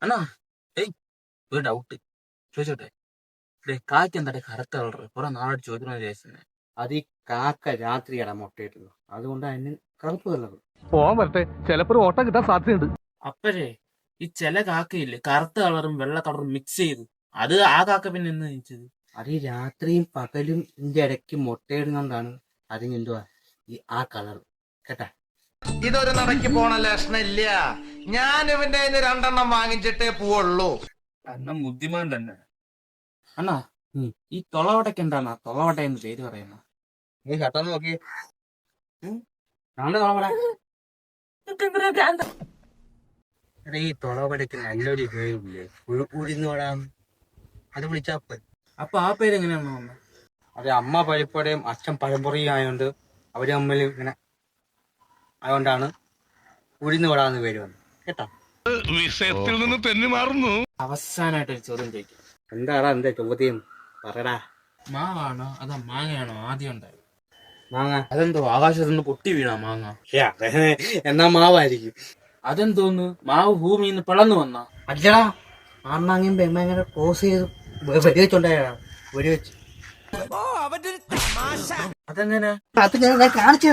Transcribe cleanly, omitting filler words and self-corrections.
അണ്ണാ ഏയ് ഒരു ഡൗട്ട് ചോദിച്ചോട്ടെ? കായ്ക്ക് എന്താ കറുത്ത കളർ? കുറെ നാളായിട്ട് ചോദിക്കണ വിചാരിച്ചേ. അത് ഈ കാക്ക രാത്രിയാണ് മുട്ടയിട്ടത്, അതുകൊണ്ട് അതിന് കറുപ്പ് കളർ. പോവാൻ വരട്ടെ, ചിലപ്പോ ഒരു ഓട്ടം കിട്ടാൻ സാധ്യതയുണ്ട്. അപ്പഴേ ഈ ചില കാക്കയില്ലേ കറുത്ത കളറും വെള്ള കളറും മിക്സ് ചെയ്ത്, അത് ആ കാക്ക പിന്നെ എന്ന് ജനിച്ചത്? അത് ഈ രാത്രിയും പകലും ഇതിന്റെ ഇടയ്ക്ക് മുട്ടയിടുന്നോണ്ടാണ് അതിനെന്തുവാ ഈ ആ കളർ കേട്ടാ. ഇതൊരു നടക്ക് പോണ ലക്ഷണില്ല. ഞാൻ ഇവന്റെ കയ്യിന്ന് 2 വാങ്ങിച്ചിട്ടേ പോവുള്ളൂ. അണ്ണൻ ബുദ്ധിമാൻ തന്നെ. അണ്ണാ ഈ തൊളവട്ടയ്ക്ക് എന്താണ് തൊളവട്ട എന്ന് പേര് പറയുന്ന? നീ കേട്ടോ നോക്കി ഈ തുളവടയ്ക്ക് നല്ലൊരു പേരില്ലേ, ഉഴുന്നോടാം. അത് വിളിച്ചാ അപ്പൊ ആ പേര് എങ്ങനെയാണോ വന്നത്? അത് അമ്മ പരിപ്പടയും അച്ഛൻ പഴംപുറിയും ആയതുകൊണ്ട് അവര് തമ്മിൽ ഇങ്ങനെ അതുകൊണ്ടാണ് ഉഴുന്നുവടാന്ന് പേര് വന്നത് കേട്ടോ. വിഷയത്തിൽ നിന്ന് തെന്നി മാറുന്നു. അവസാനമായിട്ട് ഒരു ചോദ്യം ചോദിക്കും. എന്താടാ എന്താ ചോദ്യം പറടാ. മാവാണോ അതോ മാങ്ങയാണോ ആദ്യം ഉണ്ടായത്? മാങ്ങ. അതെന്തോ ആകാശത്ത് നിന്ന് പൊട്ടി വീണാ മാങ്ങ? എന്നാ മാവായിരിക്കും. അതെന്തോന്ന് മാവ് ഭൂമിയിൽ നിന്ന് പിളർന്നു വന്നാ? അല്ലടാ, ആൺമാങ്ങയും പെൺമാങ്ങ ക്രോസ് ചെയ്ത് വെടിവെച്ചുണ്ടായടാ, വെടിവെച്ച്. അതെങ്ങനെ? അത് ഞാൻ കാണിച്ചു